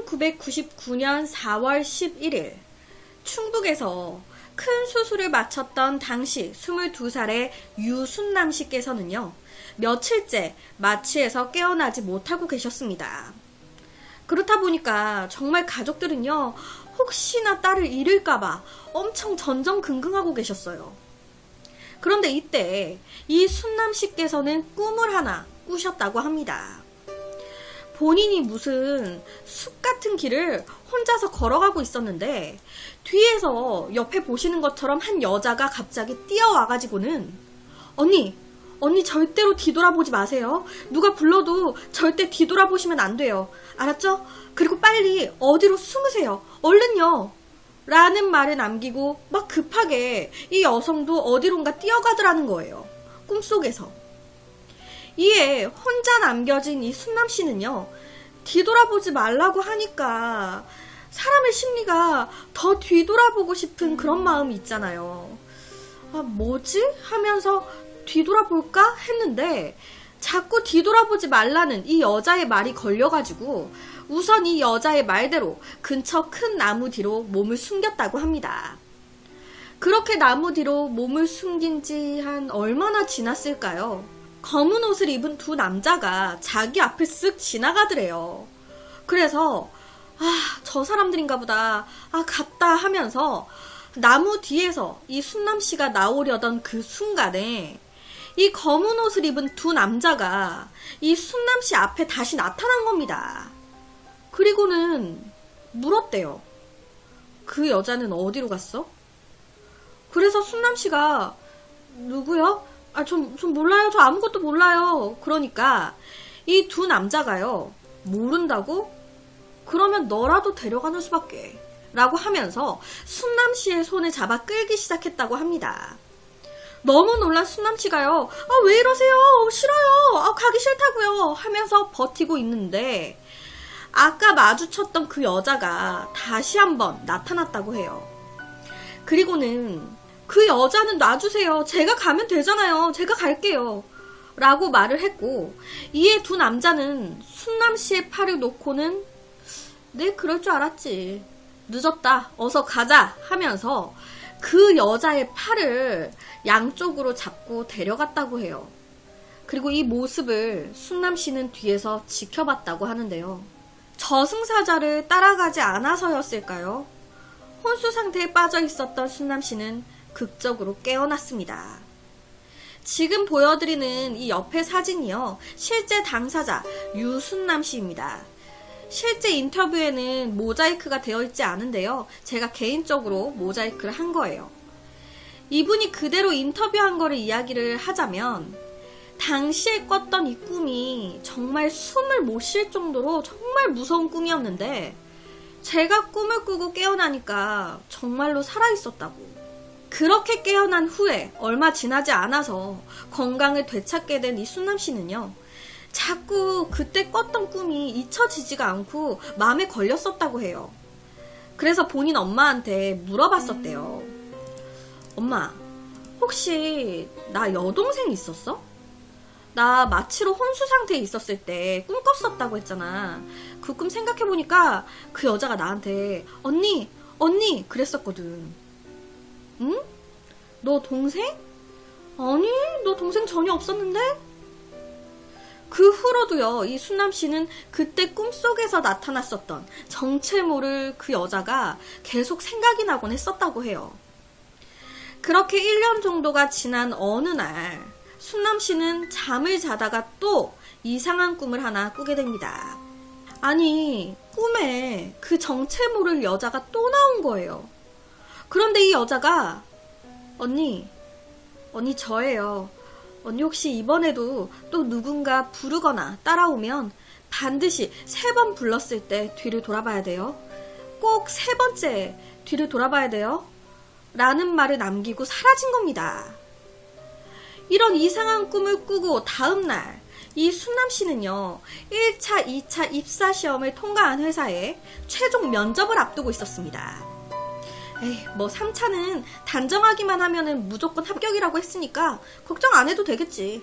1999년 4월 11일 충북에서 큰 수술을 마쳤던 당시 22살의 유순남 씨께서는요, 며칠째 마취에서 깨어나지 못하고 계셨습니다. 그렇다 보니까 정말 가족들은요, 혹시나 딸을 잃을까봐 엄청 전전긍긍하고 계셨어요. 그런데 이때 이 순남 씨께서는 꿈을 하나 꾸셨다고 합니다. 본인이 무슨 숲 같은 길을 혼자서 걸어가고 있었는데 뒤에서 옆에 보시는 것처럼 한 여자가 갑자기 뛰어와가지고는 언니 절대로 뒤돌아보지 마세요. 누가 불러도 절대 뒤돌아보시면 안 돼요. 알았죠? 그리고 빨리 어디로 숨으세요. 얼른요. 라는 말을 남기고 막 급하게 이 여성도 어디론가 뛰어가더라는 거예요. 꿈속에서. 이에 혼자 남겨진 이 순남 씨는요, 뒤돌아보지 말라고 하니까 사람의 심리가 더 뒤돌아보고 싶은 그런 마음이 있잖아요. 아, 뭐지? 하면서 뒤돌아볼까? 했는데 자꾸 뒤돌아보지 말라는 이 여자의 말이 걸려가지고 우선 이 여자의 말대로 근처 큰 나무 뒤로 몸을 숨겼다고 합니다. 그렇게 나무 뒤로 몸을 숨긴 지 한 얼마나 지났을까요? 검은 옷을 입은 두 남자가 자기 앞에 쓱 지나가더래요. 그래서 저 사람들인가 보다, 갔다 하면서 나무 뒤에서 이 순남 씨가 나오려던 그 순간에 이 검은 옷을 입은 두 남자가 이 순남 씨 앞에 다시 나타난 겁니다. 그리고는 물었대요. 그 여자는 어디로 갔어? 그래서 순남 씨가 누구요? 전 몰라요. 저 아무것도 몰라요. 그러니까 이 두 남자가요, 모른다고? 그러면 너라도 데려가는 수밖에. 라고 하면서 순남 씨의 손을 잡아 끌기 시작했다고 합니다. 너무 놀란 순남 씨가요, 왜 이러세요? 싫어요. 가기 싫다고요. 하면서 버티고 있는데 아까 마주쳤던 그 여자가 다시 한번 나타났다고 해요. 그리고는 그 여자는 놔주세요. 제가 가면 되잖아요. 제가 갈게요. 라고 말을 했고, 이에 두 남자는 순남 씨의 팔을 놓고는 네, 그럴 줄 알았지. 늦었다. 어서 가자. 하면서 그 여자의 팔을 양쪽으로 잡고 데려갔다고 해요. 그리고 이 모습을 순남 씨는 뒤에서 지켜봤다고 하는데요. 저승사자를 따라가지 않아서였을까요? 혼수 상태에 빠져 있었던 순남 씨는 극적으로 깨어났습니다. 지금 보여드리는 이 옆에 사진이요, 실제 당사자 유순남 씨입니다. 실제 인터뷰에는 모자이크가 되어 있지 않은데요, 제가 개인적으로 모자이크를 한 거예요. 이분이 그대로 인터뷰한 거를 이야기를 하자면 당시에 꿨던 이 꿈이 정말 숨을 못 쉴 정도로 정말 무서운 꿈이었는데 제가 꿈을 꾸고 깨어나니까 정말로 살아있었다고. 그렇게 깨어난 후에 얼마 지나지 않아서 건강을 되찾게 된 이 순남 씨는요, 자꾸 그때 꿨던 꿈이 잊혀지지가 않고 마음에 걸렸었다고 해요. 그래서 본인 엄마한테 물어봤었대요. 엄마, 혹시 나 여동생 있었어? 나 마취로 혼수 상태에 있었을 때 꿈 꿨었다고 했잖아. 그 꿈 생각해보니까 그 여자가 나한테 언니 그랬었거든. 응? 너 동생? 아니, 너 동생 전혀 없었는데? 그 후로도요, 이 순남 씨는 그때 꿈속에서 나타났었던 정체 모를 그 여자가 계속 생각이 나곤 했었다고 해요. 그렇게 1년 정도가 지난 어느 날 순남 씨는 잠을 자다가 또 이상한 꿈을 하나 꾸게 됩니다. 아니, 꿈에 그 정체 모를 여자가 또 나온 거예요. 그런데 이 여자가 언니 저예요. 언니 혹시 이번에도 또 누군가 부르거나 따라오면 반드시 3번 불렀을 때 뒤를 돌아봐야 돼요. 꼭 3번째 뒤를 돌아봐야 돼요. 라는 말을 남기고 사라진 겁니다. 이런 이상한 꿈을 꾸고 다음날 이 순남 씨는요, 1차, 2차 입사 시험을 통과한 회사에 최종 면접을 앞두고 있었습니다. 3차는 단정하기만 하면은 무조건 합격이라고 했으니까 걱정 안 해도 되겠지.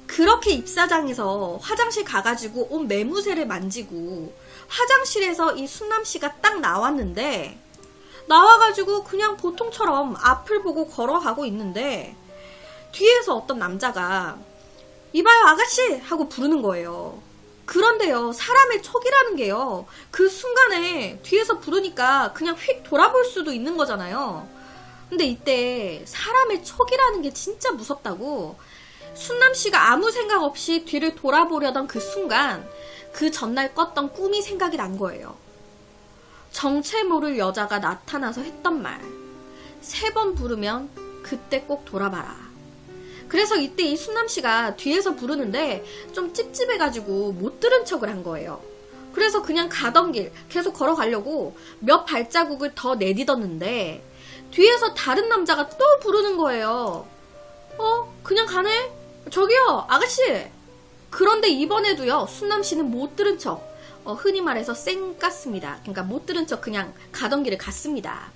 그렇게 입사장에서 화장실 가가지고 온 매무새를 만지고 화장실에서 이 순남 씨가 딱 나왔는데, 나와가지고 그냥 보통처럼 앞을 보고 걸어가고 있는데, 뒤에서 어떤 남자가 이봐요 아가씨 하고 부르는 거예요. 그런데요, 사람의 촉이라는 게요, 그 순간에 뒤에서 부르니까 그냥 휙 돌아볼 수도 있는 거잖아요. 근데 이때 사람의 촉이라는 게 진짜 무섭다고, 순남 씨가 아무 생각 없이 뒤를 돌아보려던 그 순간, 그 전날 꿨던 꿈이 생각이 난 거예요. 정체 모를 여자가 나타나서 했던 말, 3번 부르면 그때 꼭 돌아봐라. 그래서 이때 이 순남 씨가 뒤에서 부르는데 좀 찝찝해가지고 못 들은 척을 한 거예요. 그래서 그냥 가던 길 계속 걸어가려고 몇 발자국을 더 내딛었는데, 뒤에서 다른 남자가 또 부르는 거예요. 그냥 가네? 저기요 아가씨. 그런데 이번에도요, 순남 씨는 못 들은 척, 흔히 말해서 쌩 깠습니다. 그러니까 못 들은 척 그냥 가던 길을 갔습니다.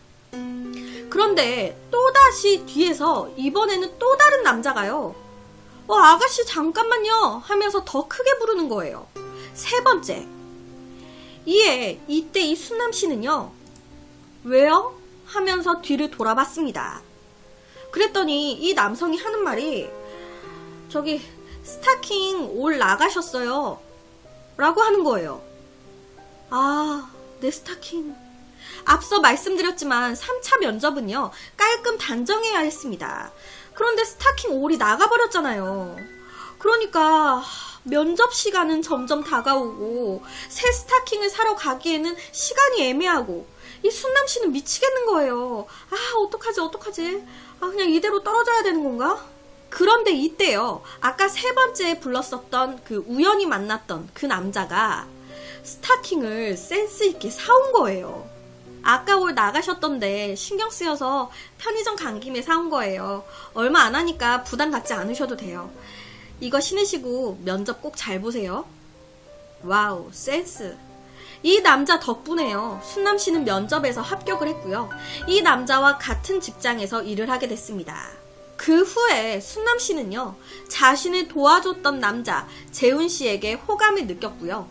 그런데 또다시 뒤에서 이번에는 또 다른 남자가요, 아가씨 잠깐만요 하면서 더 크게 부르는 거예요. 3번째. 이때 이 순남 씨는요, 왜요? 하면서 뒤를 돌아봤습니다. 그랬더니 이 남성이 하는 말이, 저기 스타킹 올 나가셨어요 라고 하는 거예요. 아, 내 스타킹. 앞서 말씀드렸지만 3차 면접은요, 깔끔 단정해야 했습니다. 그런데 스타킹 올이 나가버렸잖아요. 그러니까 면접 시간은 점점 다가오고 새 스타킹을 사러 가기에는 시간이 애매하고, 이 순남 씨는 미치겠는 거예요. 어떡하지? 그냥 이대로 떨어져야 되는 건가? 그런데 이때요, 아까 3번째에 불렀었던 그 우연히 만났던 그 남자가 스타킹을 센스 있게 사온 거예요. 아까 올 나가셨던데 신경 쓰여서 편의점 간 김에 사온 거예요. 얼마 안 하니까 부담 갖지 않으셔도 돼요. 이거 신으시고 면접 꼭 잘 보세요. 와우, 센스. 이 남자 덕분에요, 순남 씨는 면접에서 합격을 했고요. 이 남자와 같은 직장에서 일을 하게 됐습니다. 그 후에 순남 씨는요, 자신을 도와줬던 남자 재훈 씨에게 호감을 느꼈고요.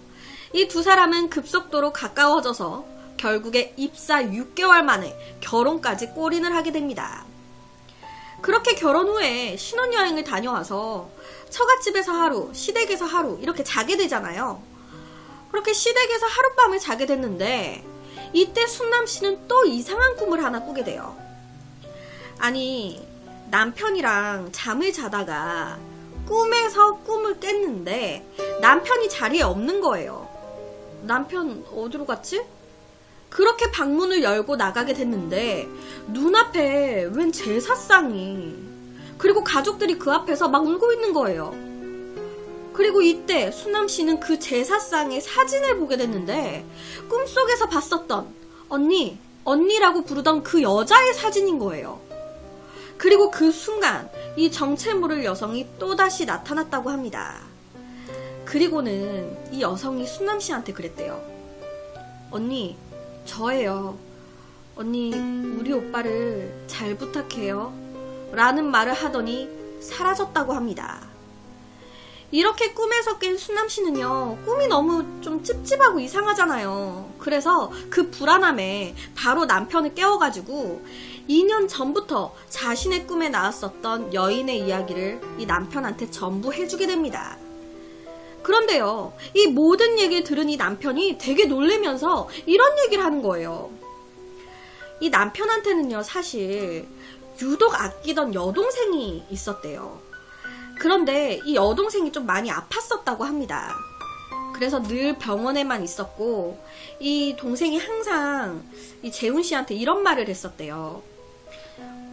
이 두 사람은 급속도로 가까워져서 결국에 입사 6개월 만에 결혼까지 골인을 하게 됩니다. 그렇게 결혼 후에 신혼여행을 다녀와서 처갓집에서 하루, 시댁에서 하루 이렇게 자게 되잖아요. 그렇게 시댁에서 하룻밤을 자게 됐는데, 이때 순남 씨는 또 이상한 꿈을 하나 꾸게 돼요. 아니, 남편이랑 잠을 자다가 꿈에서 꿈을 깼는데 남편이 자리에 없는 거예요. 남편 어디로 갔지? 그렇게 방문을 열고 나가게 됐는데 눈앞에 웬 제사상이, 그리고 가족들이 그 앞에서 막 울고 있는 거예요. 그리고 이때 순남 씨는 그 제사상의 사진을 보게 됐는데, 꿈속에서 봤었던 언니라고 부르던 그 여자의 사진인 거예요. 그리고 그 순간 이 정체 모를 여성이 또다시 나타났다고 합니다. 그리고는 이 여성이 순남 씨한테 그랬대요. 언니, 저예요. 언니, 우리 오빠를 잘 부탁해요 라는 말을 하더니 사라졌다고 합니다. 이렇게 꿈에서 깬 순남 씨는요, 꿈이 너무 좀 찝찝하고 이상하잖아요. 그래서 그 불안함에 바로 남편을 깨워가지고 2년 전부터 자신의 꿈에 나왔었던 여인의 이야기를 이 남편한테 전부 해주게 됩니다. 그런데요, 이 모든 얘기를 들은 이 남편이 되게 놀라면서 이런 얘기를 하는 거예요. 이 남편한테는요, 사실 유독 아끼던 여동생이 있었대요. 그런데 이 여동생이 좀 많이 아팠었다고 합니다. 그래서 늘 병원에만 있었고, 이 동생이 항상 이 재훈 씨한테 이런 말을 했었대요.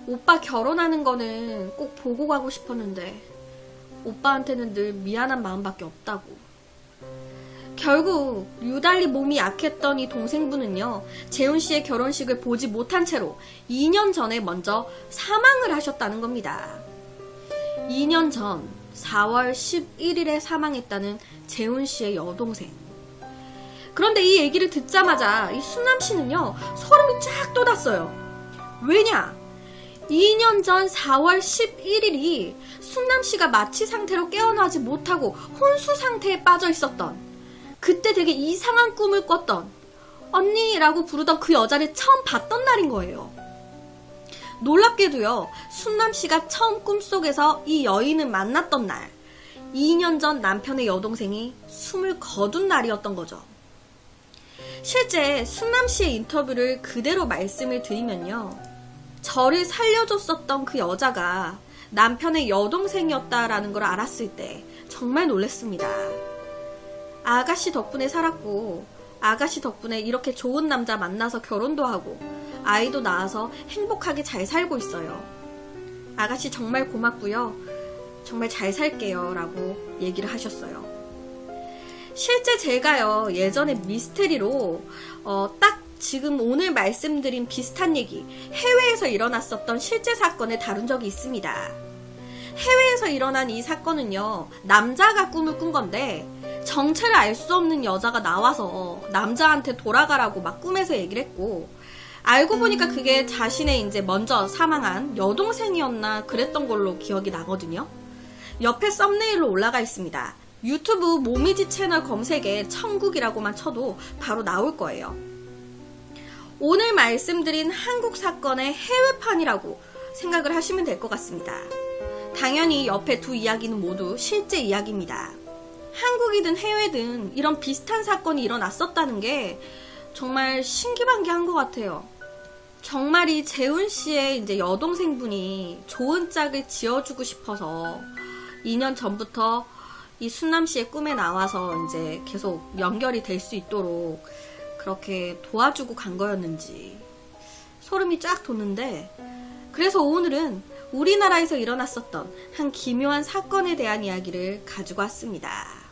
오빠 결혼하는 거는 꼭 보고 가고 싶었는데 오빠한테는 늘 미안한 마음밖에 없다고. 결국 유달리 몸이 약했던 이 동생분은요, 재훈 씨의 결혼식을 보지 못한 채로 2년 전에 먼저 사망을 하셨다는 겁니다. 2년 전 4월 11일에 사망했다는 재훈 씨의 여동생. 그런데 이 얘기를 듣자마자 이 순남 씨는요, 소름이 쫙 돋았어요. 왜냐? 2년 전 4월 11일이 순남 씨가 마취 상태로 깨어나지 못하고 혼수 상태에 빠져 있었던 그때 되게 이상한 꿈을 꿨던 언니라고 부르던 그 여자를 처음 봤던 날인 거예요. 놀랍게도요, 순남씨가 처음 꿈속에서 이 여인을 만났던 날, 2년 전 남편의 여동생이 숨을 거둔 날이었던 거죠. 실제 순남씨의 인터뷰를 그대로 말씀을 드리면요, 저를 살려줬었던 그 여자가 남편의 여동생이었다라는 걸 알았을 때 정말 놀랐습니다. 아가씨 덕분에 살았고, 아가씨 덕분에 이렇게 좋은 남자 만나서 결혼도 하고 아이도 낳아서 행복하게 잘 살고 있어요. 아가씨 정말 고맙고요. 정말 잘 살게요 라고 얘기를 하셨어요. 실제 제가요, 예전에 미스테리로 딱 지금 오늘 말씀드린 비슷한 얘기, 해외에서 일어났었던 실제 사건을 다룬 적이 있습니다. 해외에서 일어난 이 사건은요, 남자가 꿈을 꾼 건데 정체를 알 수 없는 여자가 나와서 남자한테 돌아가라고 막 꿈에서 얘기를 했고, 알고 보니까 그게 자신의 이제 먼저 사망한 여동생이었나 그랬던 걸로 기억이 나거든요. 옆에 썸네일로 올라가 있습니다. 유튜브 모미지 채널 검색에 천국이라고만 쳐도 바로 나올 거예요. 오늘 말씀드린 한국 사건의 해외판이라고 생각을 하시면 될 것 같습니다. 당연히 옆에 두 이야기는 모두 실제 이야기입니다. 한국이든 해외든 이런 비슷한 사건이 일어났었다는 게 정말 신기반기한 것 같아요. 정말 이 재훈 씨의 이제 여동생분이 좋은 짝을 지어주고 싶어서 2년 전부터 이 순남 씨의 꿈에 나와서 이제 계속 연결이 될 수 있도록 그렇게 도와주고 간 거였는지 소름이 쫙 돋는데, 그래서 오늘은 우리나라에서 일어났었던 한 기묘한 사건에 대한 이야기를 가지고 왔습니다.